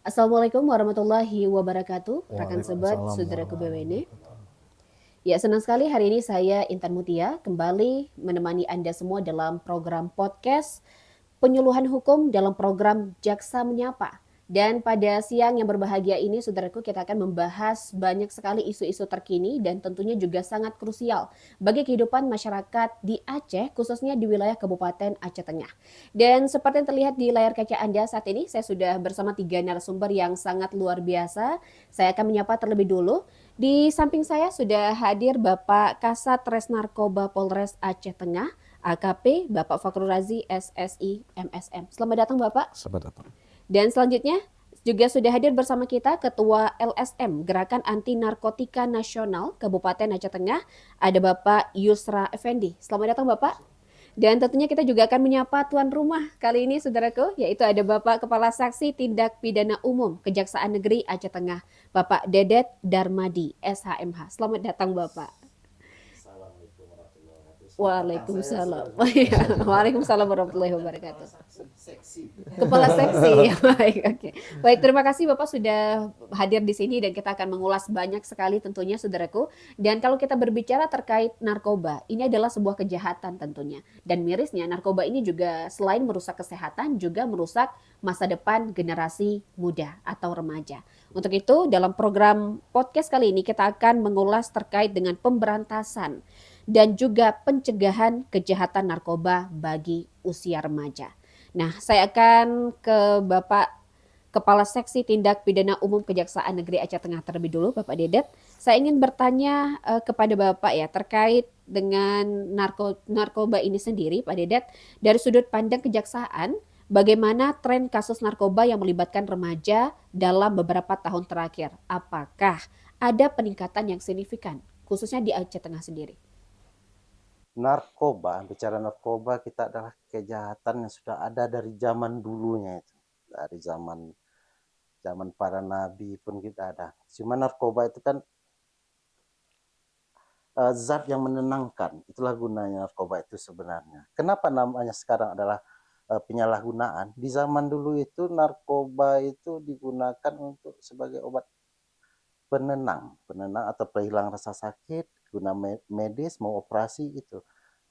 Assalamualaikum warahmatullahi wabarakatuh, rekan sobat Waalaikumsalam saudaraku warahmatullahi BWN. wabarakatuh. Ya, senang sekali hari ini saya Intan Mutia kembali menemani Anda semua dalam program podcast penyuluhan hukum dalam program Jaksa Menyapa. Dan pada siang yang berbahagia ini, saudaraku, kita akan membahas banyak sekali isu-isu terkini dan tentunya juga sangat krusial bagi kehidupan masyarakat di Aceh, khususnya di wilayah Kabupaten Aceh Tengah. Dan seperti yang terlihat di layar kaca Anda saat ini, saya sudah bersama 3 narasumber yang sangat luar biasa. Saya akan menyapa terlebih dulu. Di samping saya sudah hadir Bapak Kasat Res Narkoba Polres Aceh Tengah, AKP Bapak Fakrul Razi SSI MSM. Selamat datang Bapak. Selamat datang. Dan selanjutnya juga sudah hadir bersama kita Ketua LSM Gerakan Anti Narkotika Nasional Kabupaten Aceh Tengah, ada Bapak Yusra Effendi. Selamat datang Bapak. Dan tentunya kita juga akan menyapa tuan rumah kali ini saudaraku, yaitu ada Bapak Kepala Saksi Tindak Pidana Umum Kejaksaan Negeri Aceh Tengah, Bapak Dedet Darmadi, SHMH. Selamat datang Bapak. Assalamualaikum warahmatullahi wabarakatuh. Sudah datang saya Waalaikumsalam. sudah duluan. Waalaikumsalam warahmatullahi wabarakatuh. Seksi. Kepala seksi. Baik, oke. Baik, terima kasih Bapak sudah hadir di sini dan kita akan mengulas banyak sekali tentunya saudaraku. Dan kalau kita berbicara terkait narkoba, ini adalah sebuah kejahatan tentunya. Dan mirisnya narkoba ini juga selain merusak kesehatan juga merusak masa depan generasi muda atau remaja. Untuk itu dalam program podcast kali ini kita akan mengulas terkait dengan pemberantasan dan juga pencegahan kejahatan narkoba bagi usia remaja. Nah, saya akan ke Bapak Kepala Seksi Tindak Pidana Umum Kejaksaan Negeri Aceh Tengah terlebih dulu, Bapak Dedet. Saya ingin bertanya kepada Bapak ya terkait dengan narkoba ini sendiri, Pak Dedet. Dari sudut pandang kejaksaan, bagaimana tren kasus narkoba yang melibatkan remaja dalam beberapa tahun terakhir? Apakah ada peningkatan yang signifikan, khususnya di Aceh Tengah sendiri? Bicara narkoba kita adalah kejahatan yang sudah ada dari zaman dulunya itu. Dari zaman zaman para nabi pun kita ada. Cuma narkoba itu kan zat yang menenangkan. Itulah gunanya narkoba itu sebenarnya. Kenapa namanya sekarang adalah penyalahgunaan? Di zaman dulu itu narkoba itu digunakan untuk sebagai obat penenang atau penghilang rasa sakit, guna medis, mau operasi itu.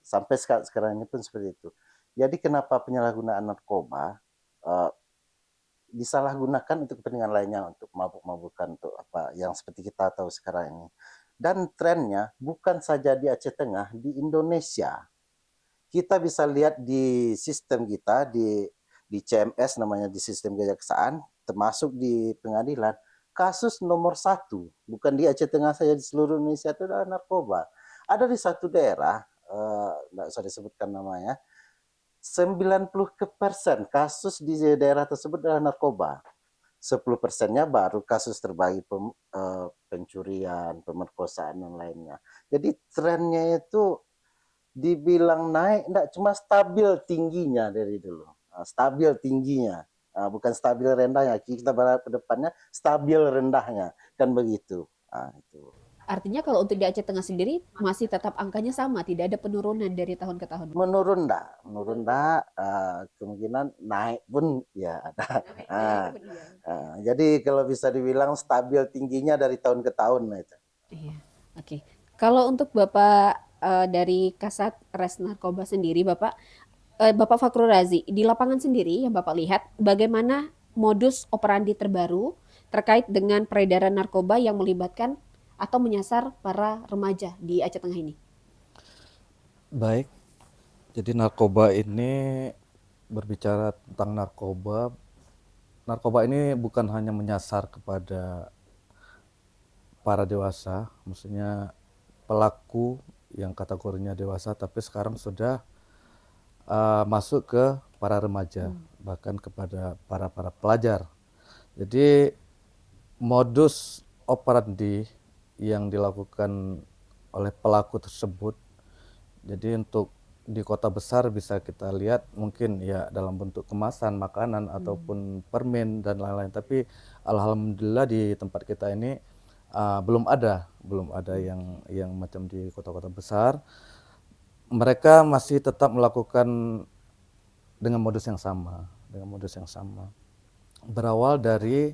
Sampai sekarang ini pun seperti itu. Jadi kenapa penyalahgunaan narkoba uh, disalahgunakan untuk kepentingan lainnya, untuk mabuk-mabukan, untuk apa yang seperti kita tahu sekarang ini. Dan trennya bukan saja di Aceh Tengah, di Indonesia. Kita bisa lihat di sistem kita, di CMS namanya, di sistem kejaksaan, termasuk di pengadilan, kasus nomor satu, bukan di Aceh Tengah saja, di seluruh Indonesia itu adalah narkoba. Ada di satu daerah, tidak usah disebutkan namanya, 90% kasus di daerah tersebut adalah narkoba. 10%-nya baru kasus terbagi pencurian, pemerkosaan, dan lainnya. Jadi trennya itu dibilang naik, enggak, cuma stabil tingginya dari dulu. Stabil tingginya, bukan stabil rendahnya. Kita berharap ke depannya stabil rendahnya, kan begitu. Itu. Artinya kalau untuk di Aceh Tengah sendiri masih tetap angkanya sama, tidak ada penurunan dari tahun ke tahun. Menurun enggak, kemungkinan naik pun ya ada. Naik Ah, pun iya. jadi kalau bisa dibilang stabil tingginya dari tahun ke tahun itu. Iya. Oke. Kalau untuk Bapak dari Kasat Res Narkoba sendiri, Bapak Fakrul Razi, di lapangan sendiri yang Bapak lihat bagaimana modus operandi terbaru terkait dengan peredaran narkoba yang melibatkan atau menyasar para remaja di Aceh Tengah ini? Baik, jadi narkoba ini berbicara tentang narkoba. Narkoba ini bukan hanya menyasar kepada para dewasa, maksudnya pelaku yang kategorinya dewasa, tapi sekarang sudah masuk ke para remaja, bahkan kepada para pelajar. Jadi modus operandi yang dilakukan oleh pelaku tersebut, jadi untuk di kota besar bisa kita lihat mungkin ya dalam bentuk kemasan makanan ataupun permen dan lain-lain, tapi alhamdulillah di tempat kita ini belum ada yang macam di kota-kota besar. Mereka masih tetap melakukan dengan modus yang sama. berawal dari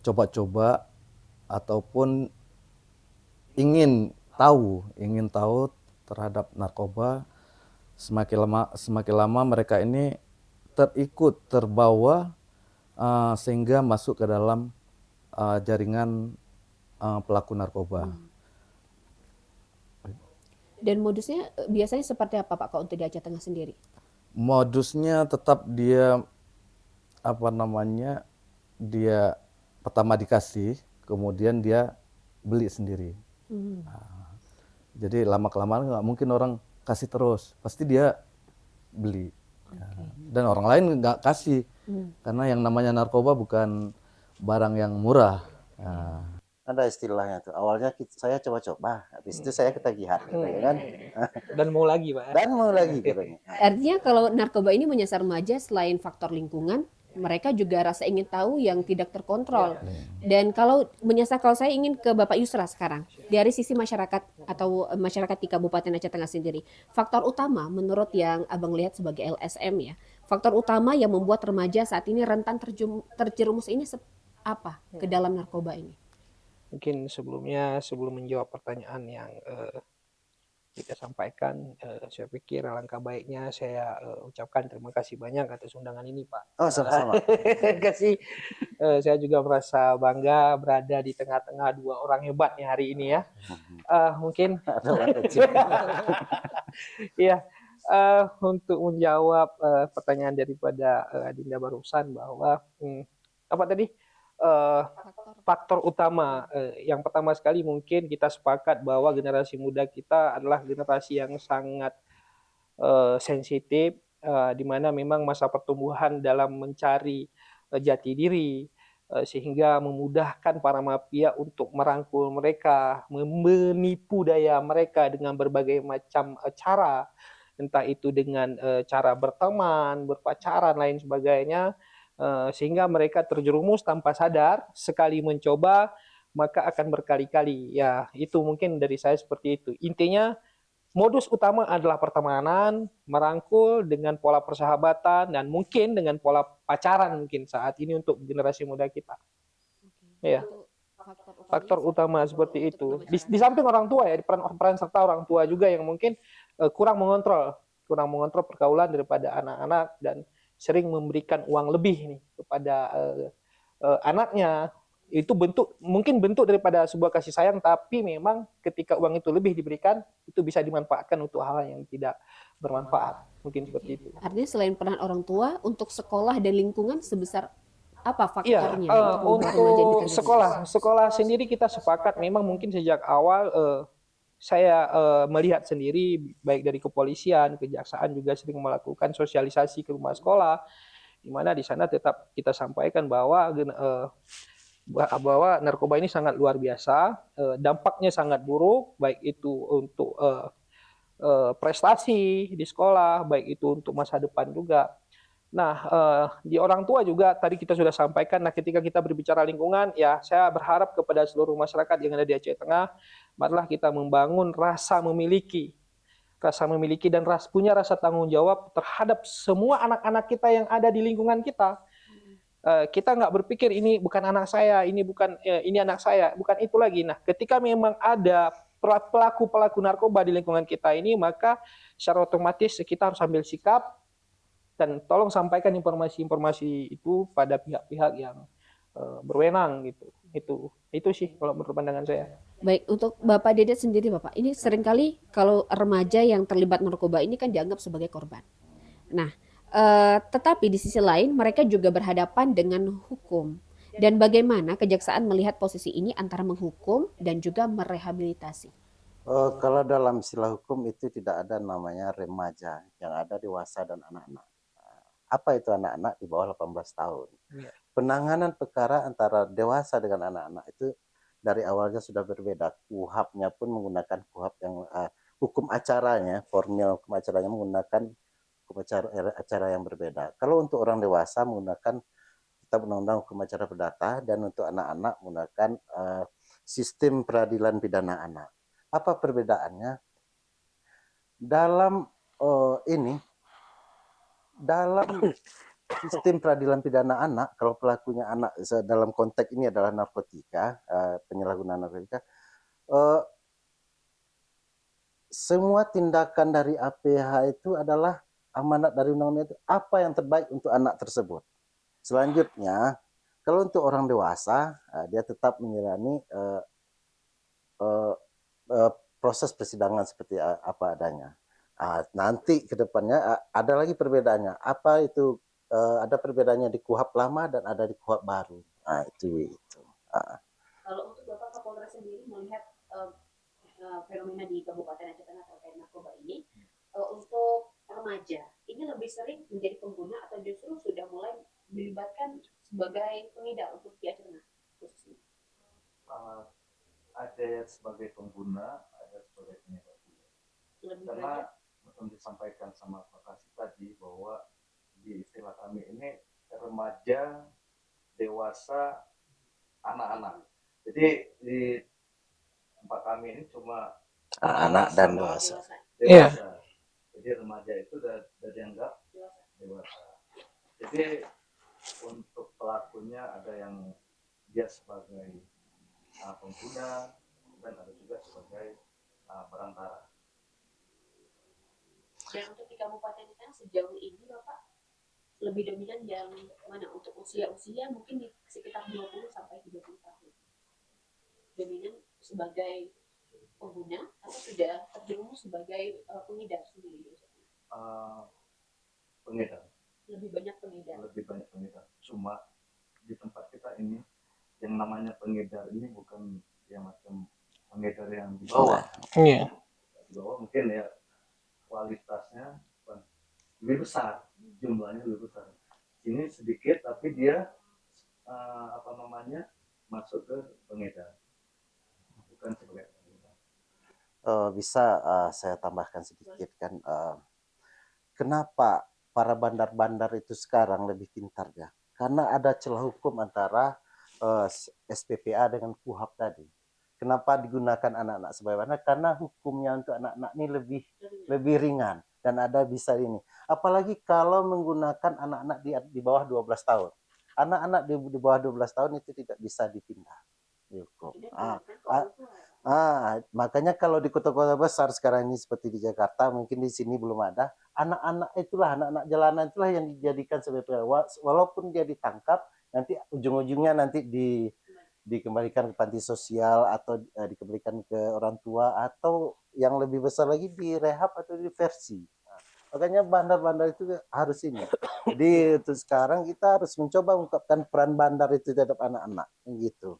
coba-coba ataupun ingin tahu terhadap narkoba. Semakin lama mereka ini terbawa sehingga masuk ke dalam jaringan pelaku narkoba. Dan modusnya biasanya seperti apa Pak kalau untuk di Aceh Tengah sendiri? Modusnya tetap dia dia pertama dikasih, kemudian dia beli sendiri. Jadi lama kelamaan nggak mungkin orang kasih terus, pasti dia beli. Dan orang lain nggak kasih, karena yang namanya narkoba bukan barang yang murah. Ada istilahnya tuh. Awalnya saya coba-coba, habis itu saya ketagihan, gitu kan? Dan mau lagi, Pak. Dan mau lagi katanya. Artinya kalau narkoba ini menyasar remaja selain faktor lingkungan, mereka juga rasa ingin tahu yang tidak terkontrol. Dan kalau menyasar, kalau saya ingin ke Bapak Yusra sekarang, dari sisi masyarakat atau masyarakat di Kabupaten Aceh Tengah sendiri, faktor utama menurut yang Abang lihat sebagai LSM ya, faktor utama yang membuat remaja saat ini rentan terjerumus ini apa ke dalam narkoba ini? Mungkin sebelum menjawab pertanyaan yang kita sampaikan, saya pikir alangkah baiknya saya ucapkan terima kasih banyak atas undangan ini, Pak. Oh, sama-sama. Saya juga merasa bangga berada di tengah-tengah dua orang hebat nih hari ini ya. Mungkin Adalah kecil. ya untuk menjawab pertanyaan daripada Adinda barusan bahwa apa tadi faktor utama yang pertama sekali mungkin kita sepakat bahwa generasi muda kita adalah generasi yang sangat sensitif, di mana memang masa pertumbuhan dalam mencari jati diri, sehingga memudahkan para mafia untuk merangkul mereka, menipu daya mereka dengan berbagai macam cara, entah itu dengan cara berteman, berpacaran, lain sebagainya, sehingga mereka terjerumus tanpa sadar, sekali mencoba maka akan berkali-kali. Ya, itu mungkin dari saya seperti itu. Intinya modus utama adalah pertemanan, merangkul dengan pola persahabatan, dan mungkin dengan pola pacaran mungkin saat ini untuk generasi muda kita. Ya, faktor utama seperti itu. Di samping orang tua ya, peran serta orang tua juga yang mungkin kurang mengontrol pergaulan daripada anak-anak dan sering memberikan uang lebih nih kepada anaknya. Itu mungkin bentuk daripada sebuah kasih sayang, tapi memang ketika uang itu lebih diberikan, itu bisa dimanfaatkan untuk hal yang tidak bermanfaat, mungkin seperti itu. Artinya selain peran orang tua untuk sekolah dan lingkungan sebesar apa Iya, faktornya untuk membuat remaja ini untuk terjerumus? sekolah sendiri kita sepakat memang mungkin sejak awal saya melihat sendiri baik dari kepolisian, kejaksaan juga sering melakukan sosialisasi ke rumah sekolah, di mana di sana tetap kita sampaikan bahwa narkoba ini sangat luar biasa, dampaknya sangat buruk, baik itu untuk prestasi di sekolah, baik itu untuk masa depan juga. Nah, di orang tua juga tadi kita sudah sampaikan, nah ketika kita berbicara lingkungan, ya saya berharap kepada seluruh masyarakat yang ada di Aceh Tengah, marilah kita membangun rasa memiliki dan punya rasa tanggung jawab terhadap semua anak-anak kita yang ada di lingkungan kita. Kita nggak berpikir ini bukan anak saya, ini anak saya, bukan itu lagi. Nah, ketika memang ada pelaku-pelaku narkoba di lingkungan kita ini, maka secara otomatis kita harus ambil sikap dan tolong sampaikan informasi-informasi itu pada pihak-pihak yang berwenang gitu. Itu sih kalau menurut pandangan saya. Baik, untuk Bapak Dedet sendiri Bapak, ini seringkali kalau remaja yang terlibat narkoba ini kan dianggap sebagai korban. Nah, tetapi di sisi lain mereka juga berhadapan dengan hukum. Dan bagaimana kejaksaan melihat posisi ini antara menghukum dan juga merehabilitasi? Kalau dalam istilah hukum itu tidak ada namanya remaja, yang ada dewasa dan anak-anak. Apa itu anak-anak di bawah 18 tahun? Iya. Penanganan perkara antara dewasa dengan anak-anak itu dari awalnya sudah berbeda. KUHAP-nya pun menggunakan KUHAP yang hukum acaranya, formil hukum acaranya menggunakan hukum acara yang berbeda. Kalau untuk orang dewasa menggunakan kitab undang-undang hukum acara perdata, dan untuk anak-anak menggunakan sistem peradilan pidana anak. Apa perbedaannya? Dalam sistem peradilan pidana anak, kalau pelakunya anak dalam konteks ini adalah narkotika, penyalahgunaan narkotika, eh, semua tindakan dari APH itu adalah amanat dari undang-undang itu apa yang terbaik untuk anak tersebut. Selanjutnya, kalau untuk orang dewasa, dia tetap menjalani eh, proses persidangan seperti apa adanya. Nanti ke depannya ada lagi perbedaannya. Apa itu? Ada perbedaannya di KUHP lama dan ada di KUHP baru. Itu. Kalau untuk Bapak Kapolres sendiri melihat fenomena di Kabupaten Aceh Tengah terkait narkoba ini, untuk remaja, ini lebih sering menjadi pengguna atau justru sudah mulai dilibatkan sebagai pengedar untuk di Aceh Tengah khususnya? Ada sebagai pengguna, ada sebagai penyebab. Karena yang disampaikan sama Pak Kasih tadi bahwa di istilah kami ini remaja, dewasa, anak-anak. Jadi di tempat kami ini cuma Anak dan dewasa. dewasa. Jadi remaja itu dari anggap dewasa. Jadi untuk pelakunya ada yang dia sebagai pengguna dan ada juga sebagai perantara. Dan untuk di Kabupaten Aceh sejauh ini Bapak lebih dominan yang mana untuk usia-usia mungkin di sekitar 20 sampai 30 tahun. Dominan sebagai pengguna atau sudah terjerumus sebagai pengedar sendiri? Pengedar. Lebih banyak pengedar. Lebih banyak pengedar. Cuma di tempat kita ini yang namanya pengedar ini bukan yang macam pengedar yang di bawah. Iya. Di bawah mungkin ya kualitasnya lebih besar, jumlahnya lebih besar. Ini sedikit tapi dia masuk ke pengedar, bukan sebagai pengedar. Bisa saya tambahkan sedikit kan, kenapa para bandar-bandar itu sekarang lebih pintar ya? Karena ada celah hukum antara SPPA dengan KUHP tadi. Kenapa digunakan anak-anak sebagai bandar? Karena hukumnya untuk anak-anak ini lebih ringan dan ada bisa ini. Apalagi kalau menggunakan anak-anak di bawah 12 tahun. Anak-anak di bawah 12 tahun itu tidak bisa dipindah dihukum. Makanya kalau di kota-kota besar sekarang ini seperti di Jakarta, mungkin di sini belum ada, anak-anak jalanan itulah yang dijadikan sebagai walaupun dia ditangkap, nanti ujung-ujungnya nanti dikembalikan ke panti sosial atau dikembalikan ke orang tua atau yang lebih besar lagi direhab atau diversi. Makanya bandar-bandar itu harus ini. Jadi untuk sekarang kita harus mencoba mengungkapkan peran bandar itu terhadap anak-anak gitu.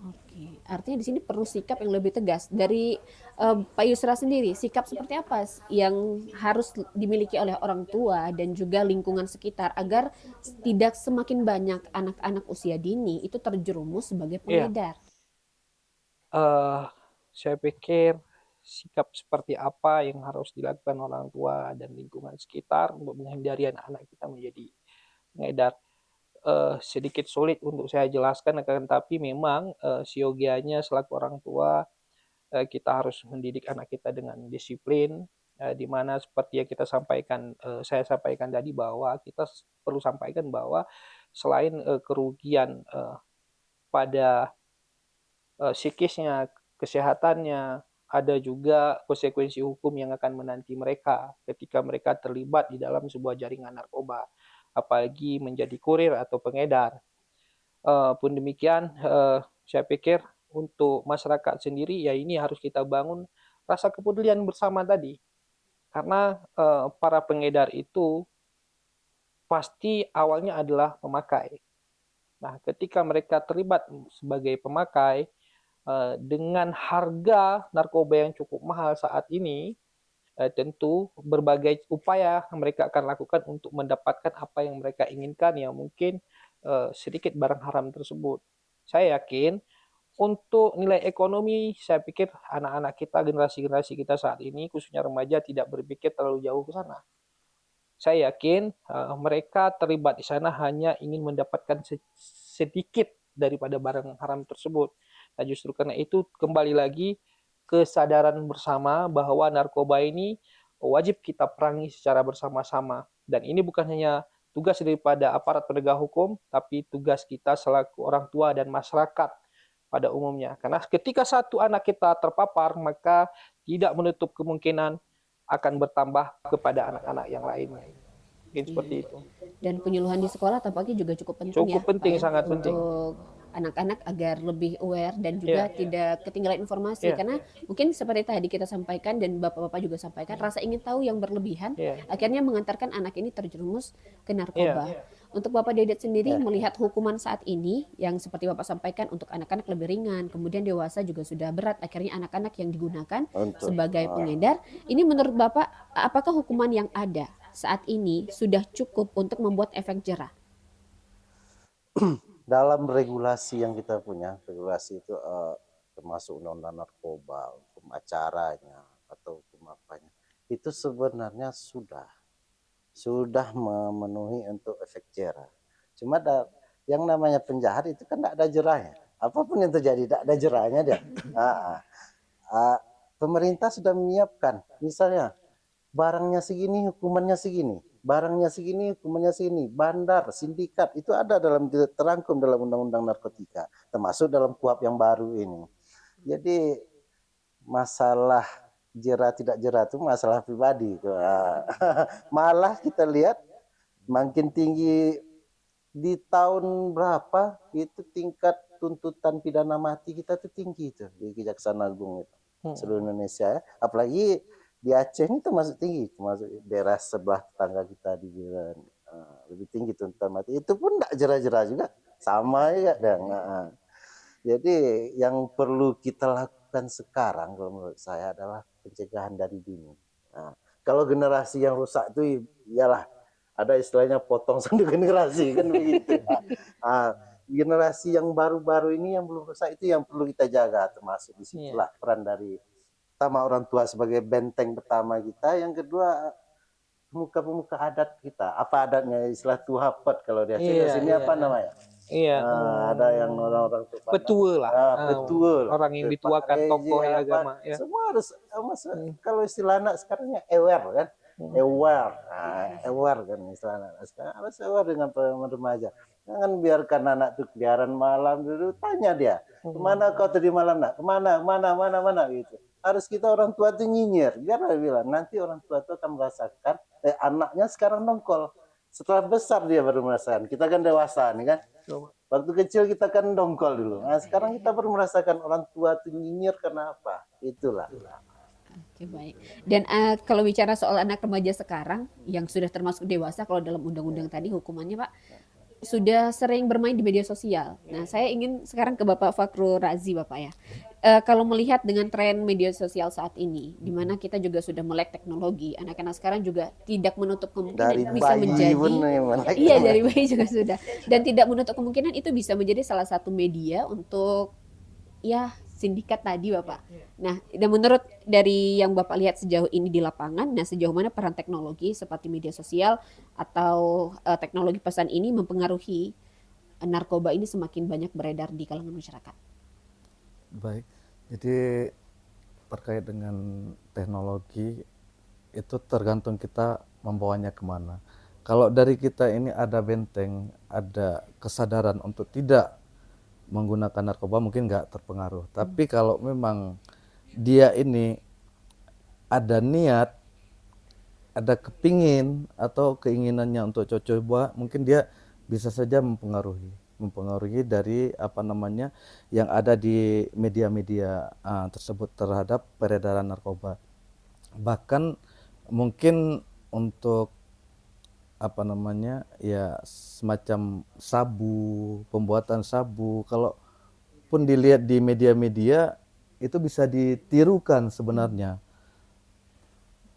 Oke, artinya di sini perlu sikap yang lebih tegas dari Pak Yusra sendiri. Sikap seperti apa yang harus dimiliki oleh orang tua dan juga lingkungan sekitar agar tidak semakin banyak anak-anak usia dini itu terjerumus sebagai pengedar? Saya pikir sikap seperti apa yang harus dilakukan orang tua dan lingkungan sekitar untuk menghindari anak-anak kita menjadi pengedar. Sedikit sulit untuk saya jelaskan, akan tapi memang siogianya selaku orang tua kita harus mendidik anak kita dengan disiplin, di mana seperti yang saya sampaikan tadi bahwa kita perlu sampaikan bahwa selain kerugian pada psikisnya, kesehatannya, ada juga konsekuensi hukum yang akan menanti mereka ketika mereka terlibat di dalam sebuah jaringan narkoba, apalagi menjadi kurir atau pengedar. Pun demikian, saya pikir untuk masyarakat sendiri ya ini harus kita bangun rasa kepedulian bersama tadi. Karena para pengedar itu pasti awalnya adalah pemakai. Nah, ketika mereka terlibat sebagai pemakai, dengan harga narkoba yang cukup mahal saat ini, tentu berbagai upaya mereka akan lakukan untuk mendapatkan apa yang mereka inginkan, yang mungkin sedikit barang haram tersebut. Saya yakin untuk nilai ekonomi, saya pikir anak-anak kita, generasi-generasi kita saat ini, khususnya remaja, tidak berpikir terlalu jauh ke sana. Saya yakin mereka terlibat di sana hanya ingin mendapatkan sedikit daripada barang haram tersebut. Nah, justru karena itu kembali lagi kesadaran bersama bahwa narkoba ini wajib kita perangi secara bersama-sama. Dan ini bukan hanya tugas daripada aparat penegak hukum, tapi tugas kita selaku orang tua dan masyarakat pada umumnya. Karena ketika satu anak kita terpapar, maka tidak menutup kemungkinan akan bertambah kepada anak-anak yang lainnya. Mungkin seperti Iya. itu. Dan penyuluhan di sekolah tampaknya juga cukup penting ya, Cukup Pak penting, ya, sangat penting. untuk anak-anak agar lebih aware dan juga Iya, tidak ketinggalan informasi. iya, Karena mungkin seperti tadi kita sampaikan dan Bapak-bapak juga sampaikan, rasa ingin tahu yang berlebihan iya, akhirnya mengantarkan anak ini terjerumus ke iya, narkoba. Untuk Bapak Dedet sendiri Ya, melihat hukuman saat ini yang seperti Bapak sampaikan untuk anak-anak lebih ringan, kemudian dewasa juga sudah berat, akhirnya anak-anak yang digunakan untuk sebagai pengedar. Ini menurut Bapak, apakah hukuman yang ada saat ini sudah cukup untuk membuat efek jerah? dalam regulasi yang kita punya, regulasi itu termasuk undang-undang narkoba, hukum acaranya atau hukum apanya, itu sebenarnya sudah memenuhi untuk efek jerah. Cuma yang namanya penjahat itu kan tidak ada jerahnya. Apapun yang terjadi tidak ada jerahnya dia. Pemerintah sudah menyiapkan, misalnya barangnya segini, hukumannya segini. Barangnya segini, hukumannya segini. Bandar, sindikat, itu ada terangkum dalam Undang-Undang Narkotika, termasuk dalam KUHP yang baru ini. Jadi masalah jerah tidak jerah itu masalah pribadi. Malah kita lihat makin tinggi di tahun berapa itu tingkat tuntutan pidana mati kita tuh tinggi itu di Kejaksaan Agung itu seluruh Indonesia ya. Apalagi di Aceh ini termasuk tinggi, termasuk daerah sebelah tetangga kita di Biren, lebih tinggi tuntutan mati. Itu pun tidak jerah-jerah juga, sama ya. Jadi yang perlu kita lakukan sekarang kalau menurut saya adalah pencegahan dari dini. Kalau generasi yang rusak itu iyalah ada istilahnya potong satu generasi kan begitu. Generasi yang baru-baru ini yang belum rusak itu yang perlu kita jaga, termasuk disitulah peran dari pertama orang tua sebagai benteng pertama kita, yang kedua pemuka-pemuka adat kita. Apa adatnya, istilah tuhapat kalau di Aceh, sini apa namanya? Iya, Ada yang orang-orang petua lah, betul. orang yang dituakan tokoh agama. Ya. Semua harus kalau istilah anak sekarangnya aware kan, aware kan istilah anak sekarang, harus aware dengan remaja. Jangan biarkan anak tuh keliaran malam dulu, tanya dia, kemana kau tadi malam nak, kemana gitu. Harus kita orang tua tuh nyinyir, biar dia bilang nanti orang tua tuh akan merasakan anaknya sekarang nongkol. Setelah besar dia baru merasakan. Kita kan dewasa nih kan. Waktu kecil kita kan dongkol dulu. Nah, sekarang kita baru merasakan orang tua itu nyinyir karena apa? Itulah. Oke, baik. Dan kalau bicara soal anak remaja sekarang yang sudah termasuk dewasa, kalau dalam undang-undang tadi hukumannya Pak, sudah sering bermain di media sosial. Nah, saya ingin sekarang ke Bapak Fakhrul Razi, Bapak ya. Kalau melihat dengan tren media sosial saat ini, di mana kita juga sudah melek teknologi, anak-anak sekarang juga tidak menutup kemungkinan Dari itu bisa bayi menjadi, pun melek. iya dari bayi juga sudah, dan tidak menutup kemungkinan itu bisa menjadi salah satu media untuk ya sindikat tadi Bapak. Nah, dan menurut dari yang Bapak lihat sejauh ini di lapangan, nah sejauh mana peran teknologi seperti media sosial atau teknologi pesan ini mempengaruhi narkoba ini semakin banyak beredar di kalangan masyarakat? Baik, jadi terkait dengan teknologi itu tergantung kita membawanya kemana. Kalau dari kita ini ada benteng, ada kesadaran untuk tidak menggunakan narkoba, mungkin nggak terpengaruh. Tapi kalau memang dia ini ada niat, ada kepingin atau keinginannya untuk coba, mungkin dia bisa saja mempengaruhi dari apa namanya yang ada di media-media tersebut terhadap peredaran narkoba. Bahkan mungkin untuk apa namanya ya semacam sabu, pembuatan sabu, kalau pun dilihat di media-media itu bisa ditirukan sebenarnya.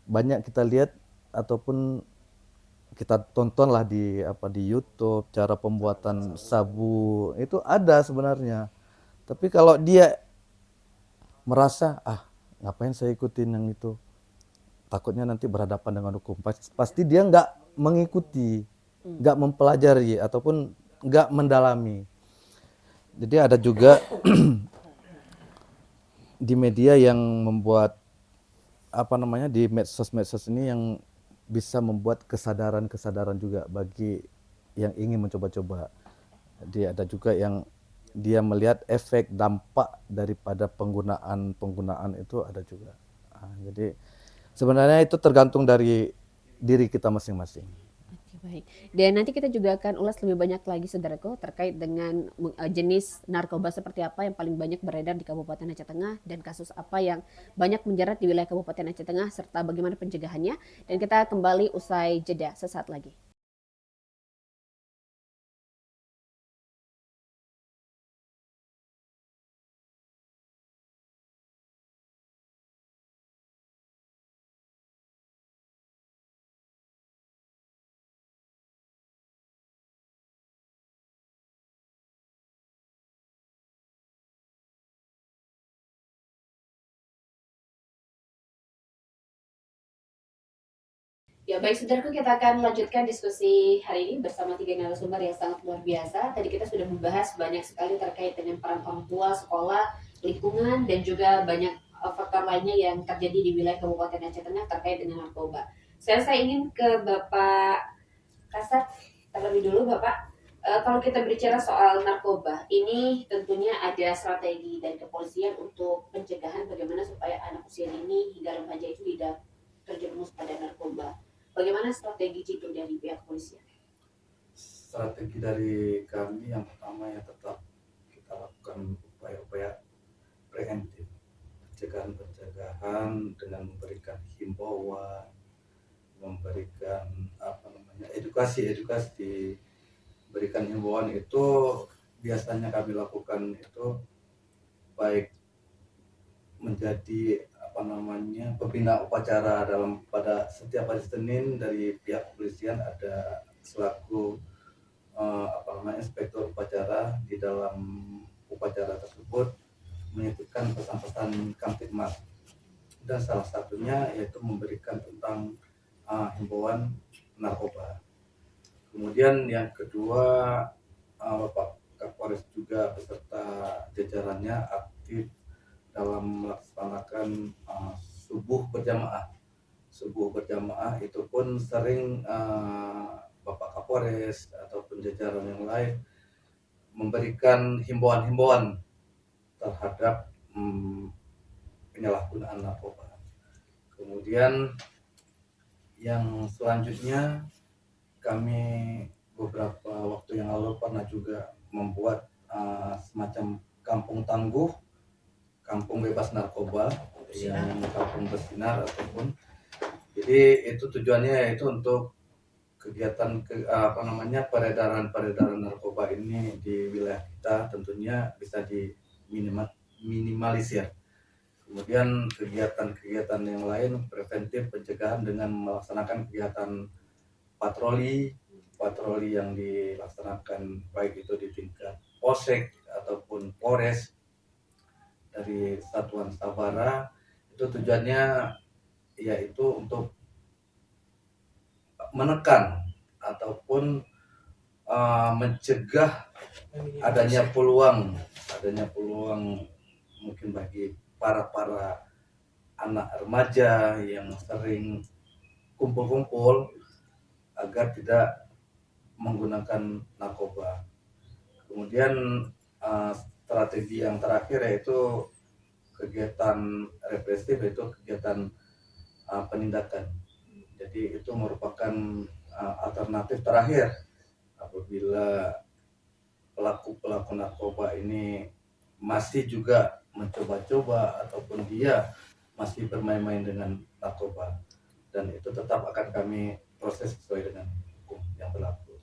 Banyak kita lihat ataupun kita tontonlah di YouTube cara pembuatan sabu, itu ada sebenarnya. Tapi kalau dia merasa ngapain saya ikutin yang itu, takutnya nanti berhadapan dengan hukum, pasti dia nggak mengikuti, nggak mempelajari ataupun nggak mendalami. Jadi ada juga di media yang membuat apa namanya di medsos ini yang bisa membuat kesadaran-kesadaran juga bagi yang ingin mencoba-coba. Jadi ada juga yang dia melihat efek dampak daripada penggunaan itu ada juga. Jadi sebenarnya itu tergantung dari diri kita masing-masing. Oke, baik. Dan nanti kita juga akan ulas lebih banyak lagi saudaraku terkait dengan jenis narkoba seperti apa yang paling banyak beredar di Kabupaten Aceh Tengah dan kasus apa yang banyak menjerat di wilayah Kabupaten Aceh Tengah serta bagaimana pencegahannya. Dan kita kembali usai jeda sesaat lagi. Ya baik saudaraku, kita akan lanjutkan diskusi hari ini bersama tiga narasumber yang sangat luar biasa. Tadi kita sudah membahas banyak sekali terkait dengan peran orang tua, sekolah, lingkungan, dan juga banyak faktor lainnya yang terjadi di wilayah Kabupaten Aceh Tengah terkait dengan narkoba. Sekarang saya ingin ke Bapak Kasat terlebih dulu Bapak. Kalau kita berbicara soal narkoba, ini tentunya ada strategi dan kepolisian untuk pencegahan bagaimana supaya anak usia dini hingga remaja itu tidak terjerumus pada narkoba. Bagaimana strategi itu dari pihak polisi? Strategi dari kami yang pertama ya tetap kita lakukan upaya-upaya preventif, pencegahan dengan memberikan himbauan, memberikan edukasi, berikan himbauan itu biasanya kami lakukan itu baik menjadi pembina upacara pada setiap hari Senin dari pihak kepolisian ada selaku inspektur upacara di dalam upacara tersebut menitipkan pesan-pesan Kamtibmas dan salah satunya yaitu memberikan tentang himbauan narkoba. Kemudian yang kedua, Bapak Kapolres juga beserta jajarannya aktif dalam melaksanakan subuh berjamaah. Subuh berjamaah itu pun sering Bapak Kapolres ataupun jajaran yang lain memberikan himbauan-himbauan terhadap penyalahgunaan narkoba. Kemudian yang selanjutnya kami beberapa waktu yang lalu pernah juga membuat semacam kampung tangguh, kampung bebas narkoba, yang kampung bersinar ataupun jadi itu tujuannya yaitu untuk kegiatan peredaran narkoba ini di wilayah kita tentunya bisa diminimalisir. Kemudian kegiatan-kegiatan yang lain preventif pencegahan dengan melaksanakan kegiatan patroli yang dilaksanakan baik itu di tingkat polsek ataupun polres dari satuan sabara itu tujuannya yaitu untuk menekan ataupun mencegah adanya peluang mungkin bagi para anak remaja yang sering kumpul-kumpul agar tidak menggunakan narkoba. Kemudian strategi yang terakhir yaitu kegiatan represif, yaitu kegiatan penindakan. Jadi itu merupakan alternatif terakhir apabila pelaku narkoba ini masih juga mencoba-coba ataupun dia masih bermain-main dengan narkoba, dan itu tetap akan kami proses sesuai dengan hukum yang berlaku.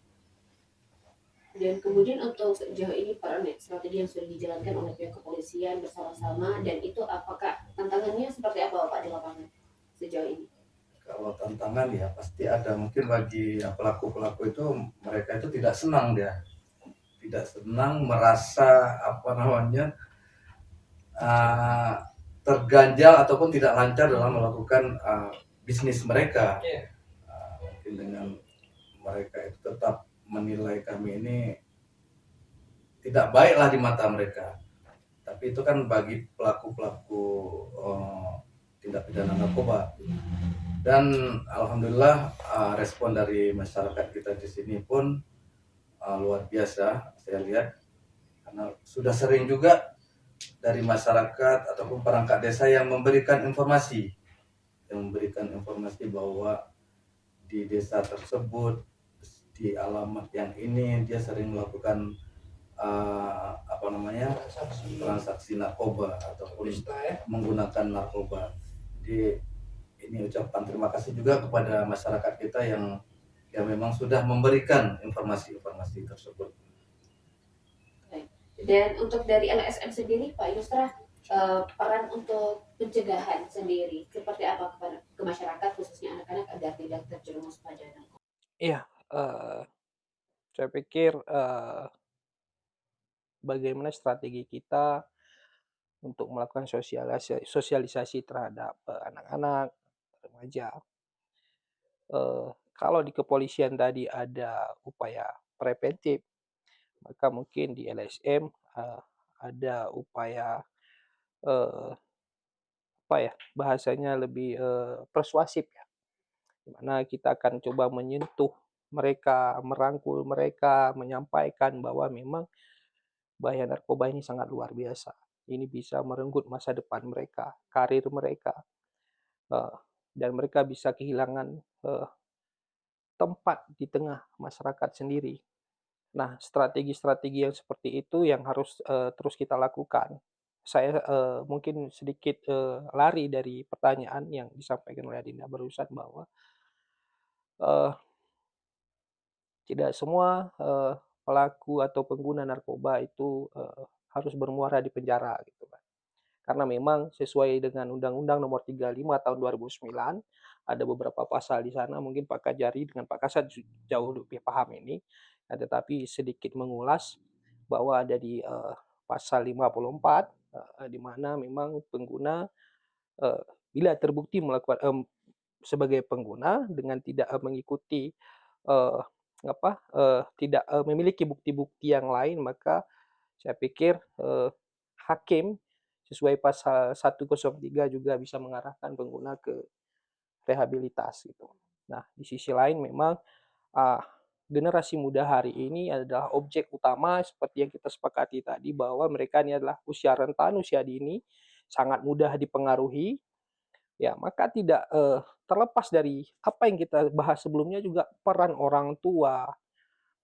Dan kemudian untuk sejauh ini peran strategi yang sudah dijalankan oleh pihak kepolisian bersama-sama, dan itu apakah tantangannya seperti apa Pak di lapangan sejauh ini? Kalau tantangan ya pasti ada, mungkin bagi pelaku itu mereka itu tidak senang merasa terganjal ataupun tidak lancar dalam melakukan bisnis mereka. Mungkin dengan mereka itu tetap menilai kami ini tidak baiklah di mata mereka. Tapi itu kan bagi pelaku tindak pidana narkoba. Dan alhamdulillah respon dari masyarakat kita di sini pun luar biasa saya lihat, karena sudah sering juga dari masyarakat ataupun perangkat desa yang memberikan informasi bahwa di desa tersebut, di alamat yang ini dia sering melakukan transaksi narkoba ataupun menggunakan narkoba. Jadi ini ucapan terima kasih juga kepada masyarakat kita yang memang sudah memberikan informasi-informasi tersebut. Dan untuk dari LSM sendiri, Pak Yusra, peran untuk pencegahan sendiri seperti apa ke masyarakat khususnya anak-anak agar tidak terjerumus pada narkoba? Iya, saya pikir bagaimana strategi kita untuk melakukan sosialisasi terhadap anak-anak, remaja. Kalau di kepolisian tadi ada upaya preventif, maka mungkin di LSM ada upaya bahasanya lebih persuasif ya, di mana kita akan coba menyentuh mereka, merangkul mereka, menyampaikan bahwa memang bahaya narkoba ini sangat luar biasa. Ini bisa merenggut masa depan mereka, karir mereka, dan mereka bisa kehilangan tempat di tengah masyarakat sendiri. Nah, strategi-strategi yang seperti itu yang harus terus kita lakukan. Saya mungkin sedikit lari dari pertanyaan yang disampaikan oleh Adinda barusan bahwa tidak semua pelaku atau pengguna narkoba itu harus bermuara di penjara gitu kan. Karena memang sesuai dengan Undang-Undang Nomor 35 Tahun 2009 ada beberapa pasal di sana, mungkin Pak Kajari dengan Pak Kasat jauh lebih paham ini, tetapi sedikit mengulas bahwa ada di pasal 54 di mana memang pengguna bila terbukti melakukan sebagai pengguna dengan tidak mengikuti eh, tidak memiliki bukti-bukti yang lain, maka saya pikir hakim sesuai pasal 103 juga bisa mengarahkan pengguna ke rehabilitas gitu. Nah, di sisi lain memang uh, generasi muda hari ini adalah objek utama seperti yang kita sepakati tadi bahwa mereka ini adalah usia rentan, usia dini, sangat mudah dipengaruhi. Ya, maka tidak terlepas dari apa yang kita bahas sebelumnya juga peran orang tua,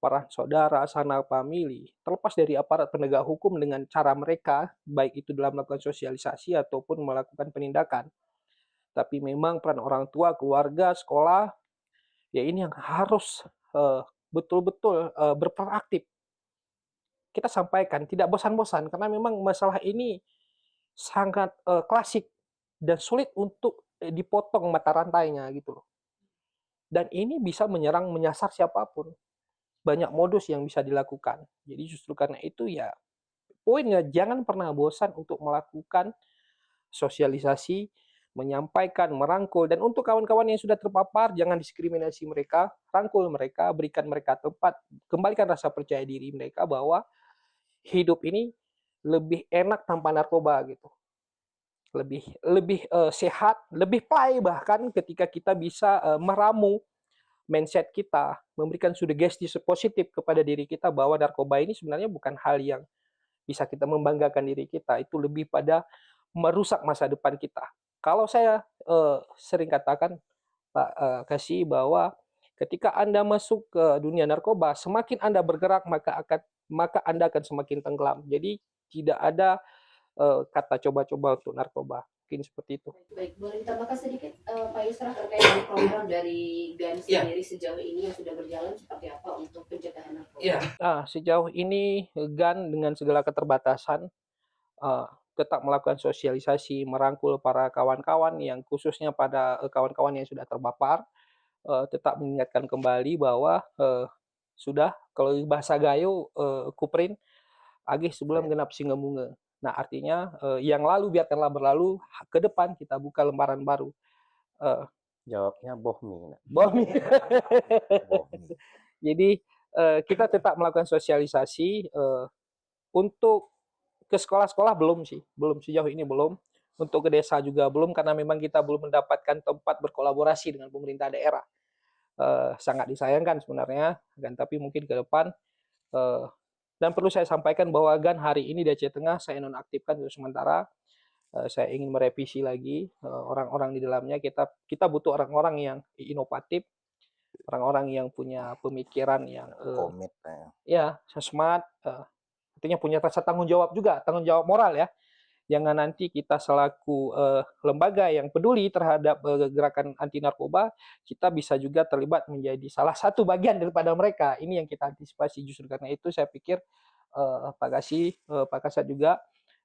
peran saudara, sanak famili, terlepas dari aparat penegak hukum dengan cara mereka, baik itu dalam melakukan sosialisasi ataupun melakukan penindakan. Tapi memang peran orang tua, keluarga, sekolah, ya ini yang harus betul-betul berperan aktif. Kita sampaikan, tidak bosan-bosan, karena memang masalah ini sangat klasik dan sulit untuk dipotong mata rantainya gitu loh. Dan ini bisa menyasar siapapun. Banyak modus yang bisa dilakukan. Jadi justru karena itu ya poinnya jangan pernah bosan untuk melakukan sosialisasi, menyampaikan, merangkul, dan untuk kawan-kawan yang sudah terpapar jangan diskriminasi mereka, rangkul mereka, berikan mereka tempat, kembalikan rasa percaya diri mereka bahwa hidup ini lebih enak tanpa narkoba gitu. Lebih sehat, lebih play bahkan ketika kita bisa meramu mindset kita, memberikan sugesti positif kepada diri kita bahwa narkoba ini sebenarnya bukan hal yang bisa kita membanggakan diri kita, itu lebih pada merusak masa depan kita. Kalau saya sering katakan Pak Kasih bahwa ketika Anda masuk ke dunia narkoba, semakin Anda bergerak maka Anda akan semakin tenggelam. Jadi tidak ada kata coba-coba untuk narkoba. Mungkin seperti itu. Baik, boleh ditambahkan sedikit Pak Yusra terkait dengan program dari GAN sendiri sejauh ini yang sudah berjalan seperti apa untuk pencegahan narkoba? Sejauh ini GAN dengan segala keterbatasan tetap melakukan sosialisasi, merangkul para kawan-kawan yang khususnya pada kawan-kawan yang sudah terpapar, tetap mengingatkan kembali bahwa sudah kalau bahasa Gayo kuprin agih sebelum genap singemunge. Nah, artinya yang lalu biarkanlah berlalu, ke depan kita buka lembaran baru. Jawabnya bohmi. Bohmi. Jadi kita tetap melakukan sosialisasi untuk ke sekolah-sekolah belum sih, belum sejauh ini belum. untuk ke desa juga belum, karena memang kita belum mendapatkan tempat berkolaborasi dengan pemerintah daerah. Sangat disayangkan sebenarnya, kan, tapi mungkin ke depan, dan perlu saya sampaikan bahwa GAN hari ini di Aceh Tengah saya nonaktifkan untuk sementara. Saya ingin merevisi lagi orang-orang di dalamnya. Kita butuh orang-orang yang inovatif, orang-orang yang punya pemikiran yang Komit. ya smart, artinya punya rasa tanggung jawab juga, tanggung jawab moral ya. Jangan nanti kita selaku lembaga yang peduli terhadap gerakan anti narkoba, kita bisa juga terlibat menjadi salah satu bagian daripada mereka. Ini yang kita antisipasi. Justru karena itu saya pikir Pak Kasat juga,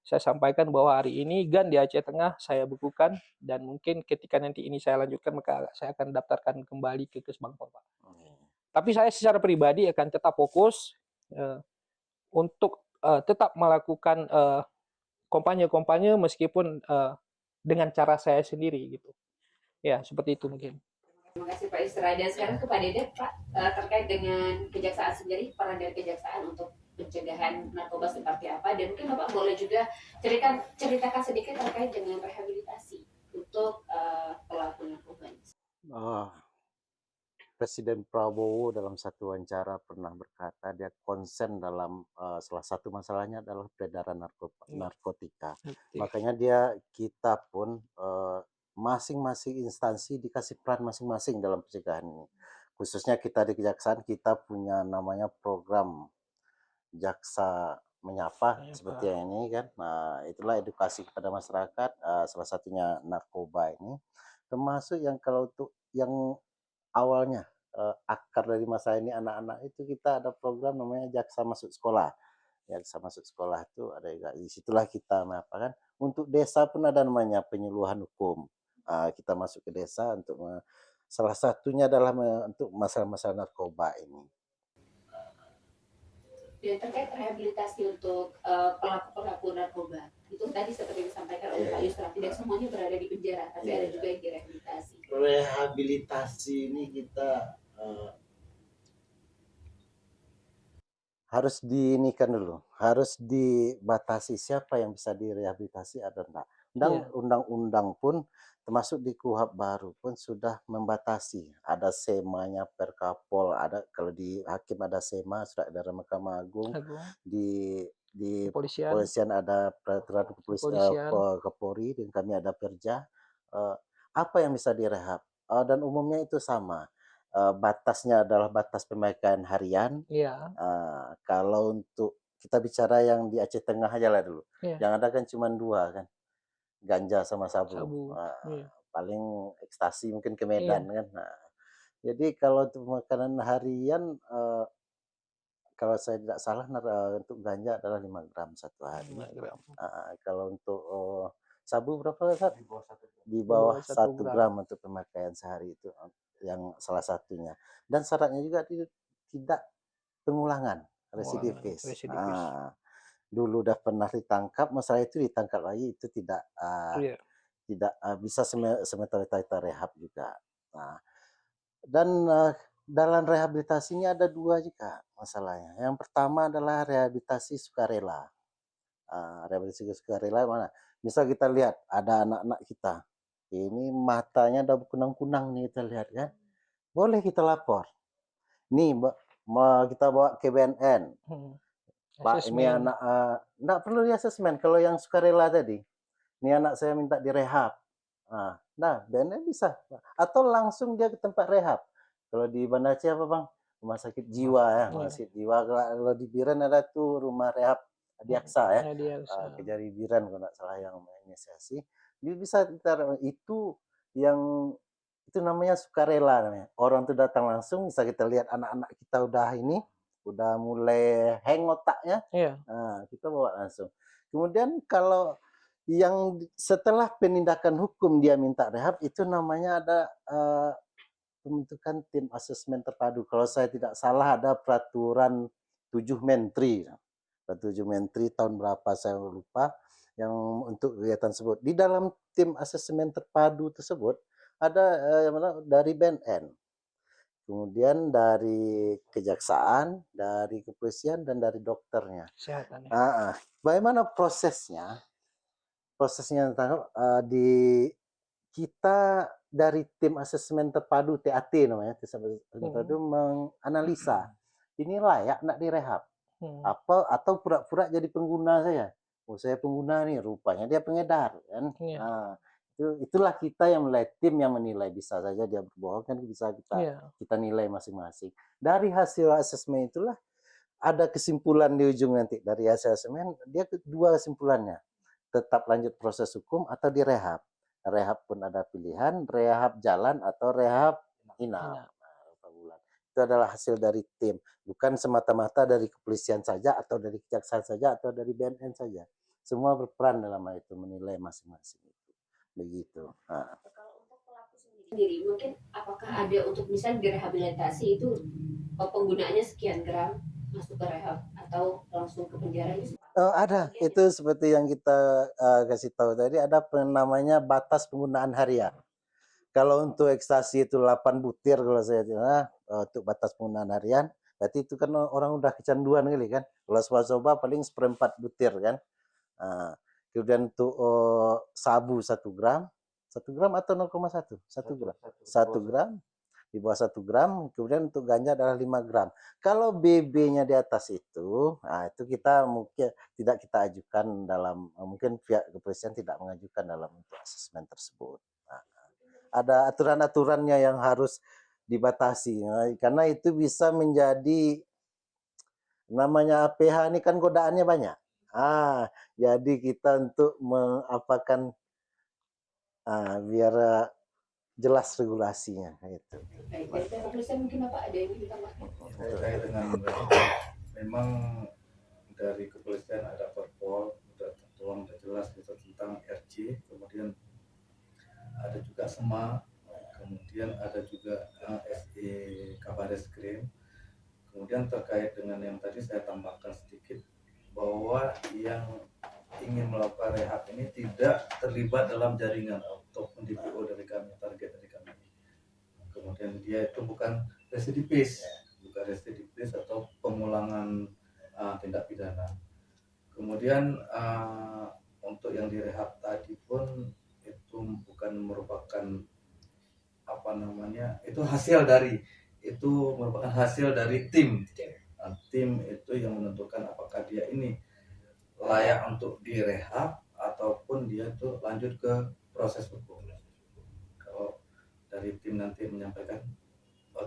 saya sampaikan bahwa hari ini GAN di Aceh Tengah saya bukukan, dan mungkin ketika nanti ini saya lanjutkan maka saya akan daftarkan kembali ke Kesbangpol, Pak. Tapi saya secara pribadi akan tetap fokus untuk tetap melakukan kampanye meskipun dengan cara saya sendiri gitu. Ya, seperti itu mungkin. Terima kasih Pak Isra. Dan sekarang kepada Dede, Pak, terkait dengan kejaksaan sendiri, peran dari kejaksaan untuk pencegahan narkoba seperti apa, dan mungkin Bapak boleh juga ceritakan sedikit terkait dengan rehabilitasi untuk pelaku narkoba. Presiden Prabowo dalam satu wawancara pernah berkata dia konsen dalam salah satu masalahnya adalah peredaran narkotika. Makanya kita pun masing-masing instansi dikasih peran masing-masing dalam pencegahan ini. Khususnya kita di Kejaksaan, kita punya namanya program Jaksa Menyapa seperti yang ini kan. Nah, itulah edukasi kepada masyarakat, salah satunya narkoba ini. Termasuk yang kalau untuk yang awalnya akar dari masalah ini anak-anak itu, kita ada program namanya Jaksa Masuk Sekolah. Jaksa Masuk Sekolah itu ada juga, di situlah kita apa kan. Untuk desa pun ada namanya penyuluhan hukum. Kita masuk ke desa untuk salah satunya adalah untuk masalah-masalah narkoba ini. Dan terkait rehabilitasi untuk pelaku-pelaku narkoba, itu tadi seperti disampaikan oleh Pak Yusra, tidak semuanya berada di penjara, tapi ada juga yang direhabilitasi. Rehabilitasi ini kita harus diinikan dulu, harus dibatasi siapa yang bisa direhabilitasi ada enggak. Undang-undang pun termasuk di KUHP baru pun sudah membatasi, ada semanya per Kapol, ada kalau di hakim ada sema, surat edaran Mahkamah Agung, di kepolisian ada peraturan Kapolri, dan kami ada Perja. Apa yang bisa direhab, dan umumnya itu sama. Batasnya adalah batas pemakaian harian. Kalau untuk kita bicara yang di Aceh Tengah aja lah dulu, yang ada kan cuma 2 kan, ganja sama sabu. Paling ekstasi mungkin ke Medan kan. Jadi kalau untuk makanan harian, kalau saya tidak salah untuk ganja adalah 5 gram satu hari. 5 gram. Kalau untuk sabu berapa Ustaz? Di bawah 1 gram untuk pemakaian sehari, itu yang salah satunya. Dan syaratnya juga tidak pengulangan, residivis. Dulu udah pernah ditangkap, masalah itu ditangkap lagi, itu tidak bisa sementara rehab juga. Dan dalam rehabilitasinya ada 2 juga masalahnya. Yang pertama adalah rehabilitasi sukarela. Rehabilitasi sukarela mana? Misal kita lihat ada anak-anak kita, ini matanya udah kunang-kunang nih, kita lihat kan, boleh kita lapor. Nih kita bawa ke BNN. Pak, ini anak enggak perlu di asesmen. Kalau yang sukarela tadi, ini anak saya minta direhab. Nah, BNN bisa. Atau langsung dia ke tempat rehab. Kalau di Banda Aceh apa Bang? Rumah sakit jiwa ya, rumah sakit jiwa. Kalau di Biren ada tuh rumah rehab Adiaksa ya. Kejari Biren kalau nggak salah yang menginisiasi. Dia bisa itu yang itu namanya sukarela namanya. Orang tuh datang langsung, bisa kita lihat anak-anak kita udah mulai hang otaknya. Nah, kita bawa langsung. Kemudian kalau yang setelah penindakan hukum dia minta rehab, itu namanya ada pembentukan tim asesmen terpadu. Kalau saya tidak salah ada peraturan 7 Menteri. 7 Menteri tahun berapa saya lupa, yang untuk kegiatan tersebut. Di dalam tim asesmen terpadu tersebut ada dari BNN, kemudian dari kejaksaan, dari kepolisian, dan dari dokternya. Kesehatan. Bagaimana prosesnya? prosesnya tangkap di kita dari tim asesmen terpadu TAT namanya, tim asesmen terpadu menganalisa ini layak nak direhab apa atau pura-pura jadi pengguna saya. Oh saya pengguna nih, rupanya dia pengedar kan. Iya. Nah, itulah kita yang menilai, tim yang menilai, bisa saja dia berbohong kan, bisa Iya. kita nilai masing-masing. Dari hasil asesmen itulah ada kesimpulan di ujung nanti. Dari hasil asesmen dia dua kesimpulannya, tetap lanjut proses hukum atau direhab. Rehab pun ada pilihan, rehab jalan atau rehab inap. Nah, berapa bulan. Itu adalah hasil dari tim, bukan semata-mata dari kepolisian saja atau dari kejaksaan saja atau dari BNN saja. Semua berperan dalam hal itu, menilai masing-masing itu. Begitu. Nah. Kalau untuk pelaku sendiri, mungkin apakah ada untuk misalnya direhabilitasi itu penggunaannya sekian gram masuk ke rehab atau langsung ke penjara itu? Ada, itu seperti yang kita kasih tahu tadi, ada namanya batas penggunaan harian. Kalau untuk ekstasi itu 8 butir kalau saya untuk batas penggunaan harian, berarti itu kan orang udah kecanduan kali kan. Kalau coba paling 1/4 butir kan. Kemudian untuk sabu 1 gram, 1 gram atau 0,1? 1 gram. 1 gram, di bawah 1 gram, kemudian untuk ganja adalah 5 gram. Kalau BB-nya di atas itu, nah itu kita mungkin tidak kita ajukan dalam, mungkin pihak kepolisian tidak mengajukan dalam untuk asesmen tersebut. Nah, ada aturan-aturannya yang harus dibatasi, karena itu bisa menjadi, namanya APH ini kan godaannya banyak. Jadi kita untuk mengapakan biar jelas regulasinya gitu. Baik, dari pihak kepolisian mungkin Bapak ada yang ditambahkan? Terkait dengan memang dari kepolisian ada perpol, udah jelas gitu tentang RC, kemudian ada juga SEMA, kemudian ada juga SE Kabareskrim. Kemudian terkait dengan yang tadi saya tambahkan sedikit, bahwa yang ingin melakukan rehab ini tidak terlibat dalam jaringan ataupun DPO dari kami, target dari kami. Kemudian dia itu bukan residivis atau pengulangan tindak pidana. Kemudian untuk yang direhab tadi pun itu bukan merupakan itu merupakan hasil dari tim. Tim itu yang menentukan apakah dia ini layak untuk direhab ataupun dia itu lanjut ke proses hukum. Kalau dari tim nanti menyampaikan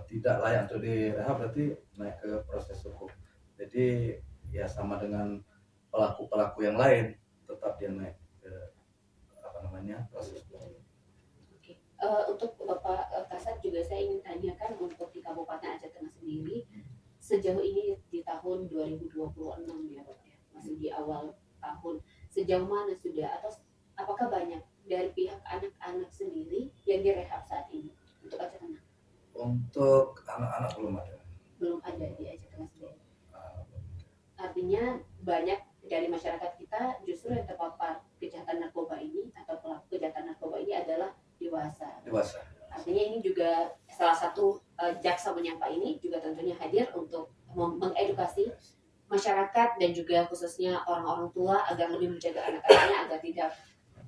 tidak layak untuk direhab, berarti naik ke proses hukum. Jadi ya sama dengan pelaku-pelaku yang lain, tetap dia naik ke proses hukum. Untuk Bapak Kasat juga saya ingin tanyakan, untuk di Kabupaten Aceh Tengah sendiri sejauh ini di tahun 2026 ya Bapak ya, masih di awal tahun, sejauh mana sudah atau apakah banyak dari pihak anak-anak sendiri yang direhab saat ini untuk Aceh Tengah? Untuk anak-anak belum ada di Aceh Tengah sendiri. Artinya banyak dari masyarakat kita justru yang terpapar kejahatan narkoba ini atau pelaku kejahatan narkoba ini adalah dewasa. Artinya ini juga salah satu jaksa menyapa ini juga tentunya hadir untuk mengedukasi masyarakat dan juga khususnya orang-orang tua agar lebih menjaga anak-anaknya agar tidak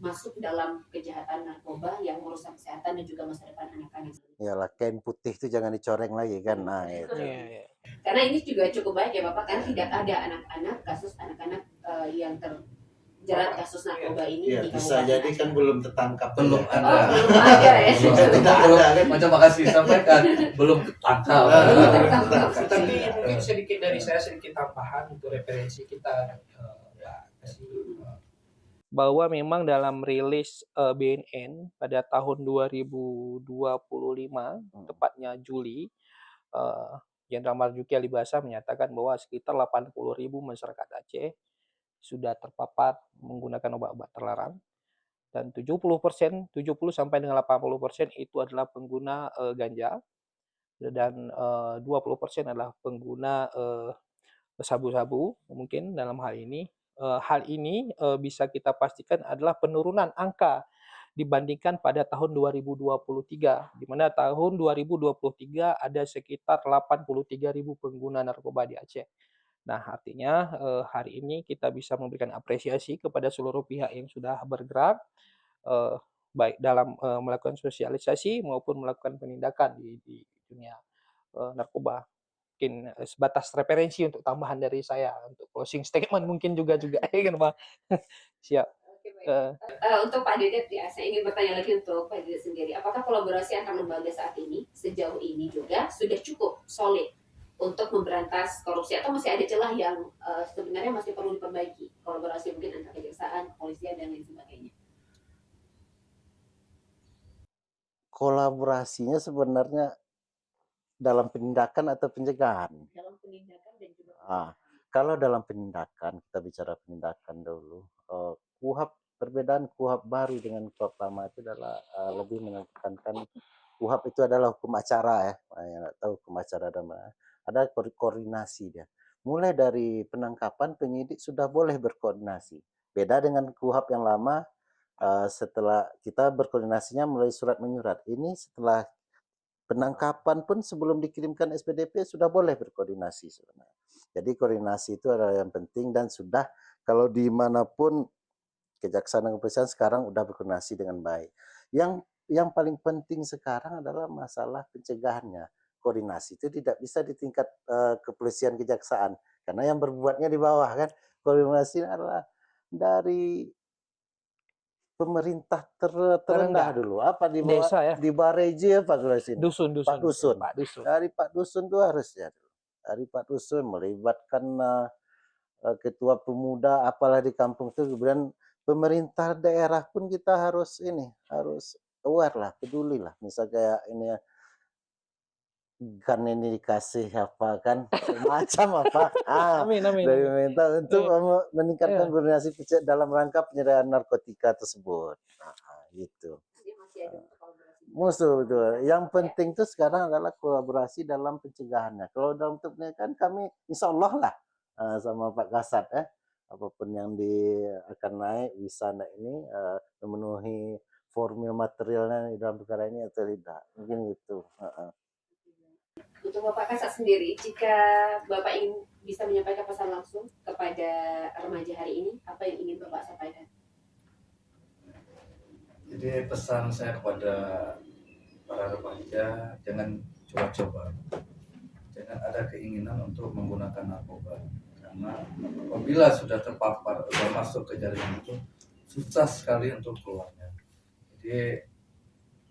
masuk dalam kejahatan narkoba yang merusak kesehatan dan juga masa depan anak-anak. Iyalah, kain putih itu jangan dicoreng lagi kan. Nah, itu. Karena ini juga cukup baik ya Bapak, karena tidak ada anak-anak, kasus anak-anak yang terjerat kasus narkoba ini Ya, di bisa jadi kan belum tertangkap. Belum ya. ada. Belum ada ya. Tidak ada kan. Macam makasih sampaikan belum tertangkap. Tapi mungkin sedikit dari saya, sedikit tambahan untuk referensi kita bahwa memang dalam rilis BNN pada tahun 2025, tepatnya Juli, Jenderal Marzuki Ali Bashar menyatakan bahwa sekitar 80.000 masyarakat Aceh sudah terpapar menggunakan obat-obat terlarang, dan 70% sampai dengan 80% itu adalah pengguna ganja, dan 20% adalah pengguna sabu-sabu. Mungkin dalam hal ini bisa kita pastikan adalah penurunan angka dibandingkan pada tahun 2023, di mana tahun 2023 ada sekitar 83.000 pengguna narkoba di Aceh. Nah, artinya hari ini kita bisa memberikan apresiasi kepada seluruh pihak yang sudah bergerak, eee, baik dalam melakukan sosialisasi maupun melakukan penindakan di dunia narkoba. Mungkin sebatas referensi untuk tambahan dari saya untuk closing statement mungkin juga ya kan, Pak? Siap. Oke, baik. Heeh. Untuk Pak Dedet ya, saya ingin bertanya lagi untuk Pak Dedet sendiri. Apakah kolaborasi antar lembaga saat ini, sejauh ini juga sudah cukup solid untuk memberantas korupsi atau masih ada celah yang sebenarnya masih perlu diperbaiki? Kolaborasi mungkin antar kejaksaan, kepolisian dan lain sebagainya. Kolaborasinya sebenarnya dalam penindakan atau pencegahan? Dalam penindakan dan juga Kalau dalam penindakan, kita bicara penindakan dulu. KUHP, perbedaan KUHP baru dengan KUHP lama itu adalah lebih menekankan KUHP itu adalah hukum acara ya. Yang nggak tahu hukum acara ada koordinasi dia. Mulai dari penangkapan penyidik sudah boleh berkoordinasi. Beda dengan KUHP yang lama, setelah kita berkoordinasinya melalui surat menyurat. Ini setelah penangkapan pun sebelum dikirimkan SPDP sudah boleh berkoordinasi sebenarnya. Jadi koordinasi itu adalah yang penting dan sudah kalau dimanapun kejaksaan dan kepolisian sekarang udah berkoordinasi dengan baik. Yang paling penting sekarang adalah masalah pencegahannya. Koordinasi itu tidak bisa di tingkat kepolisian kejaksaan karena yang berbuatnya di bawah kan. Koordinasi adalah dari pemerintah terendah dulu. Apa di bawah Desa ya? di Bareje apa kalau sini? Dusun. Pak Dusun. Pak Dusun. Dari Pak Dusun tuh harusnya. Dari Pak Dusun melibatkan ketua pemuda apalah di kampung itu, kemudian pemerintah daerah pun kita harus aware lah, peduli lah. Misal kayak ini ya, kan ini dikasih apa kan macam apa Amin. dari pemerintah untuk meningkatkan koordinasi dalam rangka penyediaan narkotika tersebut. Gitu. Jadi masih ada kolaborasi. Musuh betul. Yang penting tuh sekarang adalah kolaborasi dalam pencegahannya. Kalau dalam untuk pencegahan kami insya Allah lah sama Pak Kasat apapun yang akan naik bisa naik ini memenuhi formil materialnya di dalam perkara ini atau tidak. Mungkin gitu. Untuk Bapak Kasat sendiri, jika Bapak ingin bisa menyampaikan pesan langsung kepada remaja hari ini, apa yang ingin Bapak sampaikan? Jadi pesan saya kepada para remaja, jangan coba-coba, jangan ada keinginan untuk menggunakan narkoba, karena apabila sudah terpapar, sudah masuk ke jaringan itu susah sekali untuk keluarnya. Jadi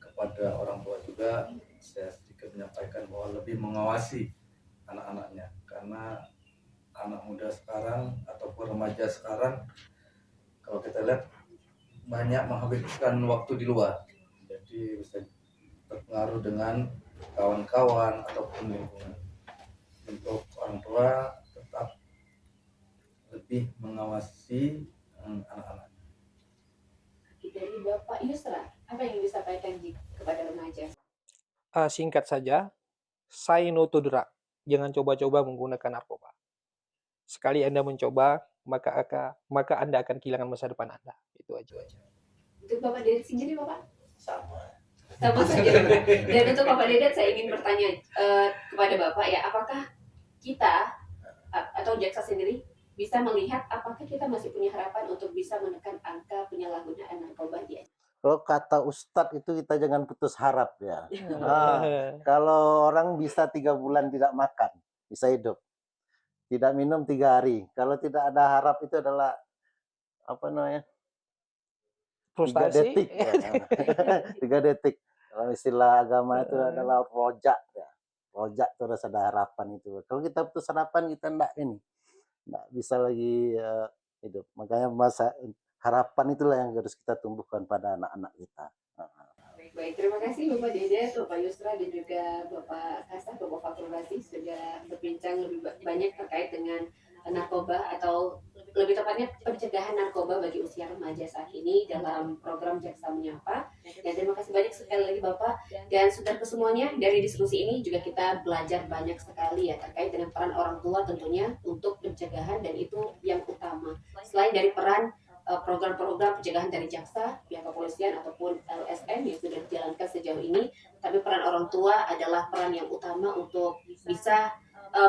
kepada orang tua juga saya sedikit menyampaikan bahwa lebih mengawasi anak-anaknya, karena anak muda sekarang ataupun remaja sekarang kalau kita lihat banyak menghabiskan waktu di luar, jadi bisa terpengaruh dengan kawan-kawan ataupun lingkungan. Untuk orang tua tetap lebih mengawasi anak-anak. Dari Bapak Yusra, apa yang ingin disampaikan kepada remaja? Singkat saja, say no to drug. Jangan coba-coba menggunakan narkoba. Sekali Anda mencoba, maka Anda akan kehilangan masa depan Anda. Itu aja. Untuk Bapak Dedet sendiri, Bapak? Sama saja. Dan untuk Bapak Dedet, saya ingin bertanya kepada Bapak ya, apakah kita atau jaksa sendiri bisa melihat apakah kita masih punya harapan untuk bisa menekan angka penyalahgunaan narkoba di Aceh? Kalau kata Ustadz itu kita jangan putus harap ya. Kalau orang bisa 3 bulan tidak makan, bisa hidup. Tidak minum 3 hari. Kalau tidak ada harap itu adalah apa namanya? 3 detik. Ya. 3 detik. Kalau istilah agama itu adalah rojak ya. Rojak itu harus ada harapan itu. Kalau kita putus harapan kita enggak bisa lagi hidup. Makanya harapan itulah yang harus kita tumbuhkan pada anak-anak kita. Baik, terima kasih Bapak Dedet, Bapak Yusra dan juga Bapak Kasat, Bapak Fakrul Razi sudah berbincang lebih banyak terkait dengan narkoba atau lebih tepatnya pencegahan narkoba bagi usia remaja saat ini dalam program Jaksa Menyapa. Dan terima kasih banyak sekali lagi Bapak dan saudara semuanya. Dari diskusi ini juga kita belajar banyak sekali ya terkait dengan peran orang tua tentunya untuk pencegahan, dan itu yang utama. Selain dari peran program-program pencegahan dari jaksa, pihak kepolisian ataupun LSM yang sudah dijalankan sejauh ini, tapi peran orang tua adalah peran yang utama untuk bisa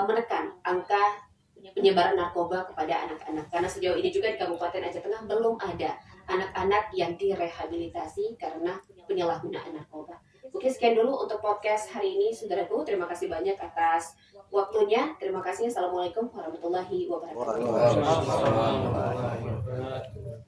menekan angka penyebaran narkoba kepada anak-anak. Karena sejauh ini juga di Kabupaten Aceh Tengah belum ada anak-anak yang direhabilitasi karena penyalahgunaan narkoba. Mungkin sekian dulu untuk podcast hari ini, saudaraku. Terima kasih banyak atas waktunya. Terima kasih. Assalamualaikum warahmatullahi wabarakatuh. Waalaikumsalam.